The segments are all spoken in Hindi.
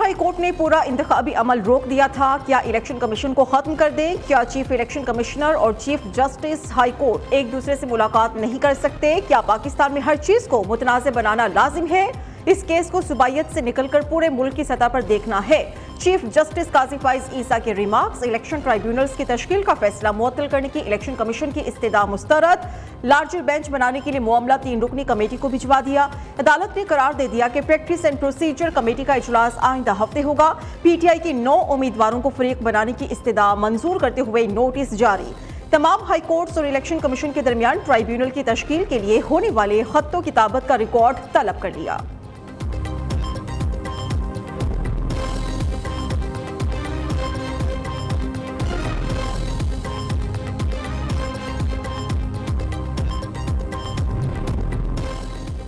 हाई कोर्ट ने पूरा इंतखाबी अमल रोक दिया था। क्या इलेक्शन कमीशन को खत्म कर दें? क्या चीफ इलेक्शन कमिश्नर और चीफ जस्टिस हाई कोर्ट एक दूसरे से मुलाकात नहीं कर सकते? क्या पाकिस्तान में हर चीज को मुतनाज़ बनाना लाजिम है? इस केस को सुबाइयत से निकलकर पूरे मुल्क की सतह पर देखना है। चीफ जस्टिस काजी फाइज ईसा के रिमार्क्स, इलेक्शन ट्राइब्यूनल्स की तश्कील का फैसला मुअत्तल करने की इलेक्शन कमीशन की इस्तदा मुस्तरद, लार्जर बेंच बनाने के लिए मामला 3 रुकनी कमेटी को भिजवा दिया। अदालत ने करार दे दिया कि प्रैक्टिस एंड प्रोसीजर कमेटी का इजलास आइंदा हफ्ते होगा। पीटीआई की 9 उम्मीदवारों को फरीक बनाने की इस्तदा मंजूर करते हुए नोटिस जारी। तमाम हाई कोर्ट्स और इलेक्शन कमीशन के दरमियान ट्राइब्यूनल की तश्कील के लिए होने वाले खत्तो किताबत का रिकॉर्ड तलब कर लिया।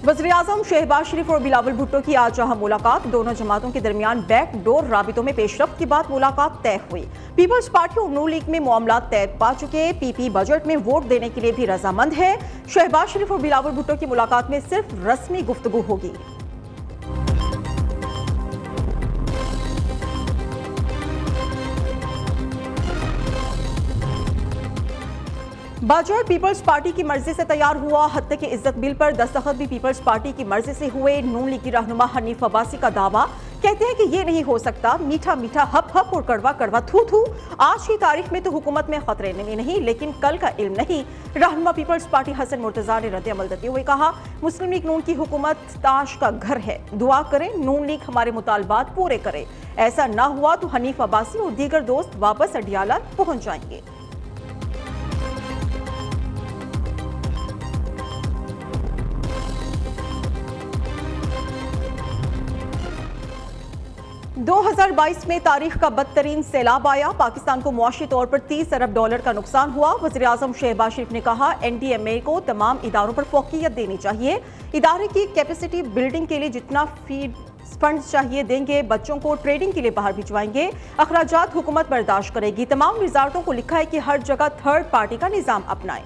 वज़ीर-ए-आज़म शहबाज शरीफ और बिलावल भुट्टो की आज जहां मुलाकात, दोनों जमातों के दरमियान बैकडोर राबितों में पेशरफ्त के बाद मुलाकात तय हुई। पीपल्स पार्टी और नून लीग में मामला तय पा चुके। पीपी बजट में वोट देने के लिए भी रजामंद है। शहबाज शरीफ और बिलावल भुट्टो की मुलाकात में सिर्फ रस्मी गुफ्तगू होगी। बजट पीपल्स पार्टी की मर्जी से तैयार हुआ। हत्ते के इज्जत बिल पर दस्तखत भी पीपल्स पार्टी की मर्जी से हुए। नून लीग की रहनुमा हनीफ अब्बासी का दावा, कहते हैं कि ये नहीं हो सकता। मीठा मीठा हप हप और कड़वा कड़वा थू थू। आज की तारीख में तो हुकूमत में खतरे नहीं, लेकिन कल का इल्म नहीं। रहनुमा पीपल्स पार्टी हसन मुर्तजा ने रद्द अमल देते हुए कहा, मुस्लिम लीग नून की हुकूमत ताश का घर है। दुआ करें नून लीग हमारे मुतालबात पूरे करे। ऐसा ना हुआ तो हनीफ अब्बासी और दीगर दोस्त वापस अडियाला पहुंच जाएंगे। $2022 में तारीख का बदतरीन सैलाब आया। पाकिस्तान को मुआशी तौर पर $30 अरब का नुकसान हुआ। वज़ीर-ए-आज़म शहबाज शरीफ ने कहा, एनडीएमए को तमाम इदारों पर फोकियत देनी चाहिए। इदारे की कैपेसिटी बिल्डिंग के लिए जितना फंड चाहिए देंगे। बच्चों को ट्रेडिंग के लिए बाहर भिजवाएंगे। अखराजात हुकूमत बर्दाश्त करेगी। तमाम वजारतों को लिखा है कि हर जगह थर्ड पार्टी का निज़ाम अपनाएं।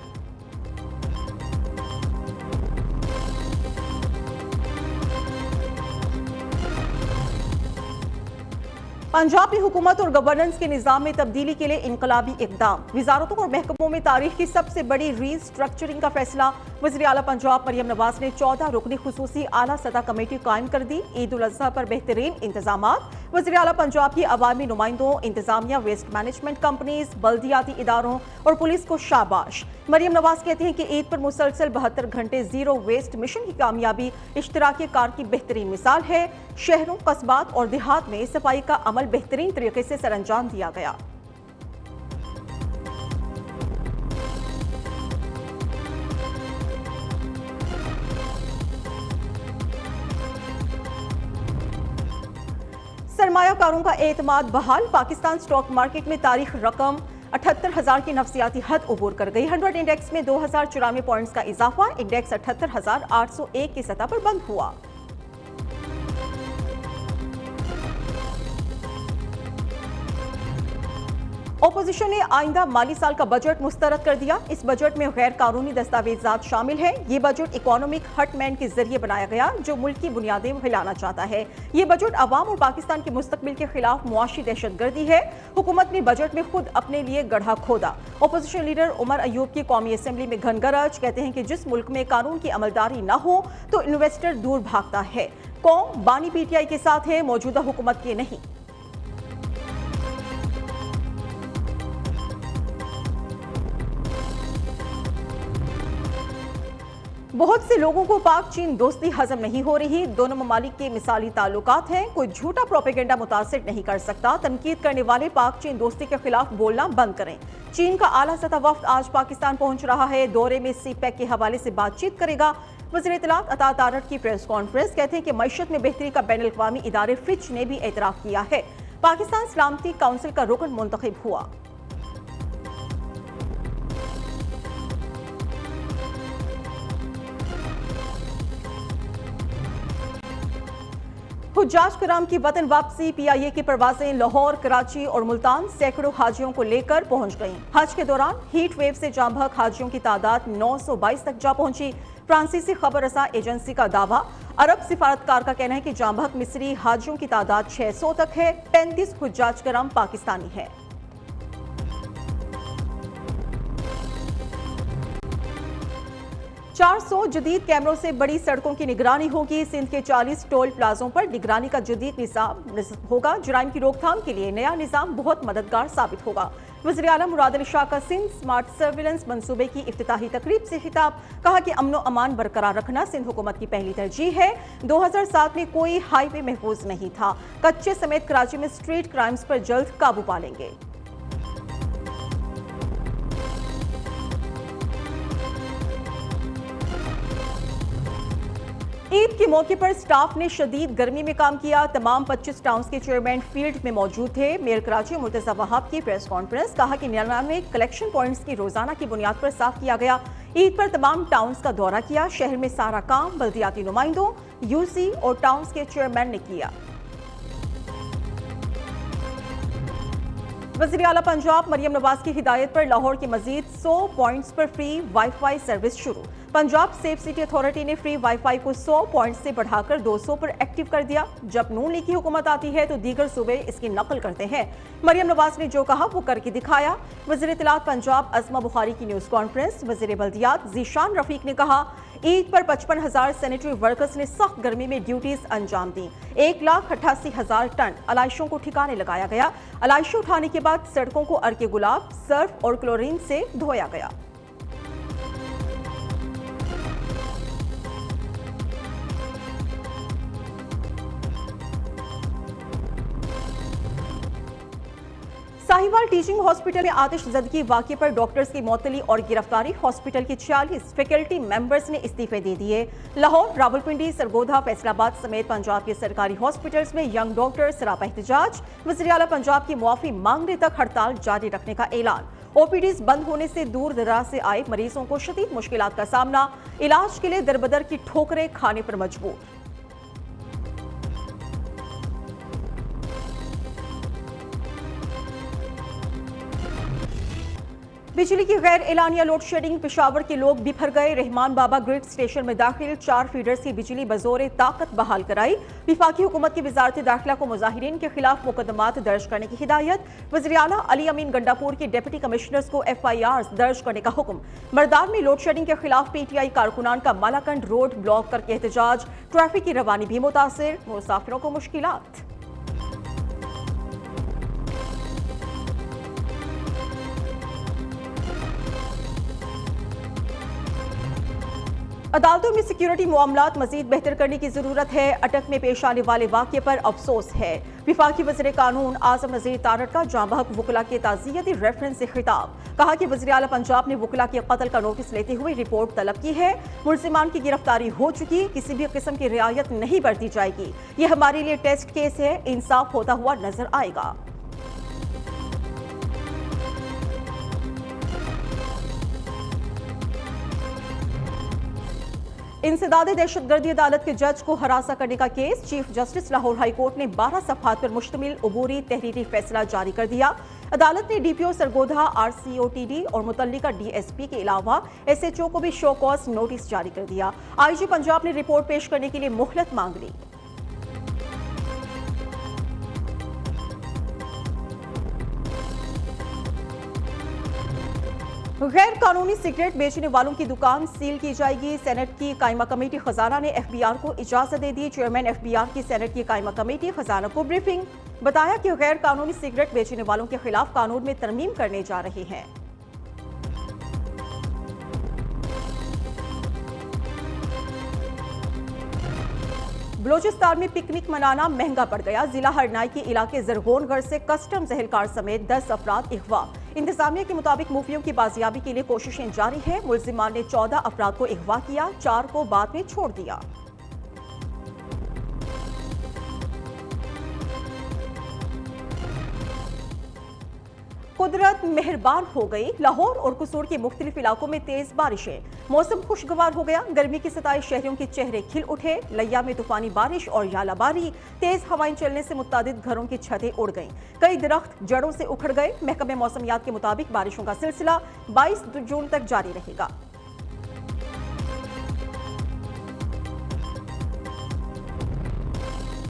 पंजाब में हुकूमत और गवर्नेंस के निज़ाम में तब्दीली के लिए इनकलाबी इक़दाम। वजारतों और महकमों में तारीख की सबसे बड़ी रीस्ट्रक्चरिंग का फैसला। वज़ीर आला पंजाब मरियम नवाज ने 14 रुकनी खुसूसी आला सतह कमेटी कायम कर दी। ईद उल अज़हा पर बेहतरीन इंतजामात। वज़ीर आला पंजाब की अवामी नुमाइंदों, इंतजामिया, वेस्ट मैनेजमेंट कंपनीज, बल्दियाती इदारों और पुलिस को शाबाश। मरियम नवाज कहते हैं कि ईद पर मुसलसल 72 घंटे जीरो वेस्ट मिशन की कामयाबी इश्तराकी कार की बेहतरीन मिसाल है। शहरों, कस्बात और देहात में सफाई का अमल बेहतरीन तरीके से सरअंजाम दिया गया। सरमायाकारों का एतमाद बहाल। पाकिस्तान स्टॉक मार्केट में तारीख रकम 78,000 की नफसियाती हद उबूर कर गई। 100 इंडेक्स में 2094 पॉइंट्स का इजाफा। इंडेक्स 78,801 की सतह पर बंद हुआ। ओपोजिशन ने आइंदा माली साल का बजट मुस्तरद कर दिया। इस बजट में गैर कानूनी दस्तावेजात शामिल हैं। ये बजट इकोनॉमिक हटमैन के जरिए बनाया गया जो मुल्क की बुनियादें हिलाना चाहता है। ये बजट अवाम और पाकिस्तान के मुस्तकबिल के खिलाफ मुआशी दहशतगर्दी है। हुकूमत ने बजट में खुद अपने लिए गड्ढा खोदा। ओपोजिशन लीडर उमर अयूब की कौमी असम्बली में घनगरज, कहते हैं कि जिस मुल्क में कानून की अमलदारी न हो तो इन्वेस्टर दूर भागता है। कौम बानी पीटीआई के साथ है, मौजूदा हुकूमत के नहीं। बहुत से लोगों को पाक चीन दोस्ती हजम नहीं हो रही। दोनों ममालिक के मिसाली ताल्लुकात हैं। कोई झूठा प्रोपेगेंडा मुतासिर नहीं कर सकता। तनकीद करने वाले पाक चीन दोस्ती के खिलाफ बोलना बंद करें। चीन का आला सतह वफ्द आज पाकिस्तान पहुंच रहा है। दौरे में सीपैक के हवाले से बातचीत करेगा। वज़ीर इत्तलात अता तारड़ की प्रेस कॉन्फ्रेंस, कहते हैं कि मईशत में बेहतरी का बैनुल अक़वामी इदारे फिच ने भी एतराफ़ किया है। पाकिस्तान सलामती काउंसिल का रुकन मुंतखब हुआ। हुज्जाज कराम की वतन वापसी। पीआईए की परवाजें लाहौर, कराची और मुल्तान सैकड़ों हाजियों को लेकर पहुंच गईं। हज के दौरान हीट वेव से जाम बहक हाजियों की तादाद 922 तक जा पहुंची। फ्रांसीसी खबर रसा एजेंसी का दावा। अरब सिफारतकार का कहना है कि जांबहक मिस्री हाजियों की तादाद 600 तक है। 35 हुज्जाज करम पाकिस्तानी है। चार 400 जदीद कैमरों से बड़ी सड़कों की निगरानी होगी। सिंध के 40 टोल प्लाजों पर निगरानी का जदीद निज़ाम होगा। जुराइम की रोकथाम के लिए नया निज़ाम बहुत मददगार साबित होगा। वज़ीर आला मुराद अली शाह का सिंध स्मार्ट सर्विलेंस मंसूबे की इफ्तिताही तकरीब से खिताब। कहा कि अमन अमान बरकरार रखना सिंध हुकूमत की पहली तरजीह है। 2007 में कोई हाईवे महफूज नहीं था। कच्चे समेत कराची में स्ट्रीट क्राइम्स पर जल्द काबू पा लेंगे। ईद के मौके पर स्टाफ ने शदीद गर्मी में काम किया। तमाम 25 टाउन्स के चेयरमैन फील्ड में मौजूद थे। मेयर कराची मुर्तज़ा वहाब की प्रेस कॉन्फ्रेंस। कहा कि 99 कलेक्शन पॉइंट्स की रोजाना की बुनियाद पर साफ किया गया। ईद पर तमाम टाउन्स का दौरा किया। शहर में सारा काम बल्दियाती नुमाइंदों, यूसी और टाउन्स के चेयरमैन ने किया। वज़ीर आला पंजाब मरियम नवाज की हिदायत पर लाहौर के मजीद 100 पॉइंट्स पर फ्री वाईफाई सर्विस शुरू। पंजाब सेफ सिटी अथॉरिटी ने फ्री वाईफाई को 100 पॉइंट्स से बढ़ाकर 200 पर एक्टिव कर दिया। जब नून लीग की हुकूमत आती है तो दीगर सूबे इसकी नकल करते हैं। मरियम नवाज ने जो कहा वो करके दिखाया। वज़ीर इत्तलात पंजाब अज़मा बुखारी की न्यूज़ कॉन्फ्रेंस। वज़ीर बल्दियात ज़ीशान रफीक ने कहा ईद पर 55,000 सैनिटरी वर्कर्स ने सख्त गर्मी में ड्यूटीज अंजाम दी। 1,88,000 टन अलाइशों को ठिकाने लगाया गया। अलाइशें उठाने के बाद सड़कों को अर्के गुलाब, सर्फ और क्लोरीन से धोया गया। साहिवाल टीचिंग हॉस्पिटल में आतिशज़दगी वाक़े पर डॉक्टर्स की मौतली और गिरफ्तारी। हॉस्पिटल के 46 फैकल्टी मेंबर्स ने इस्तीफे दे दिए। लाहौर, रावलपिंडी, सरगोधा, फैसलाबाद समेत पंजाब के सरकारी हॉस्पिटल्स में यंग डॉक्टर सरापा एहतजाज। वज़ीर आला पंजाब की मुआफ़ी मांगने तक हड़ताल जारी रखने का ऐलान। ओपीडीज बंद होने से दूर दराज से आए मरीजों को शदीद मुश्किलात का सामना। इलाज के लिए दरबदर की ठोकरें खाने पर मजबूर। बिजली की गैर एलानिया लोड शेडिंग। पेशावर के लोग बिफर गए। रहमान बाबा ग्रिड स्टेशन में दाखिल 4 फीडर्स की बिजली बजोरे ताकत बहाल कराई। विफाकी हुकूमत की वजारत दाखिला को मुजाहिरीन के खिलाफ मुकदमात दर्ज करने की हिदायत। वज़ीर आला अली अमीन गंडापुर के डिप्टी कमिश्नर्स को FIRs दर्ज करने का हुक्म। मरदान में लोड शेडिंग के खिलाफ PTI कारकुनान का मालाकंड रोड ब्लॉक करके एहतजाज। ट्रैफिक की रवानी भी मुतासिर, मुसाफिरों को मुश्किलात। अदालतों में सिक्योरिटी मामलात मजीद बेहतर करने की जरूरत है। अटक में पेश आने वाले वाक़े पर अफसोस है। विफाकी वज़ीर कानून आज़म नज़ीर तारड़ का जांबहक वकला के ताज़ियती रेफरेंस से खिताब। कहा कि वज़ीर आला पंजाब ने वकला के कत्ल का नोटिस लेते हुए रिपोर्ट तलब की है। मुलजिमान की गिरफ्तारी हो चुकी, किसी भी किस्म की रियायत नहीं बरती जाएगी। यह हमारे लिए टेस्ट केस है, इंसाफ होता हुआ नजर आएगा। इंसदाद दहशतगर्दी अदालत के जज को हरासा करने का case. Chief justice Lahore high court ने 12 सफ़हात पर मुश्तमिल अबूरी तहरीरी फैसला जारी कर दिया। अदालत ने DPO सरगोधा, RCOTD और मुतल्लिका DSP के अलावा SHO को भी शो कॉज नोटिस जारी कर दिया। IG पंजाब ने रिपोर्ट पेश करने के लिए मोहलत मांग ली। गैर कानूनी सिगरेट बेचने वालों की दुकान सील की जाएगी। सेनेट की कायमा कमेटी खजाना ने FBR को इजाजत दे दी। चेयरमैन FBR की सेनेट की कायमा कमेटी खजाना को ब्रीफिंग। बताया कि गैर कानूनी सिगरेट बेचने वालों के खिलाफ कानून में तरमीम करने जा रही है। बलोचिस्तान में पिकनिक मनाना महंगा पड़ गया। जिला हरनाई के इलाके जरगोनगढ़ से कस्टम्स एहलकार समेत 10 अफराद अगवा। इंतजामिया के मुताबिक मुफियों की बाजियाबी के लिए कोशिशें जारी है। मुलजिमान ने 14 अफराद को अगवा किया, 4 को बाद में छोड़ दिया। कुदरत मेहरबान हो गई। लाहौर और कसूर के मुख्तलिफ इलाकों में तेज बारिशें। मौसम खुशगवार हो गया। गर्मी की सताए शहरियों के चेहरे खिल उठे। लैया में तूफानी बारिश और यालाबारी। तेज हवाएं चलने से मुत्तादिद घरों की छतें उड़ गईं। कई दरख्त जड़ों से उखड़ गए। महकमे मौसमियात के मुताबिक बारिशों का सिलसिला 22 जून तक जारी रहेगा।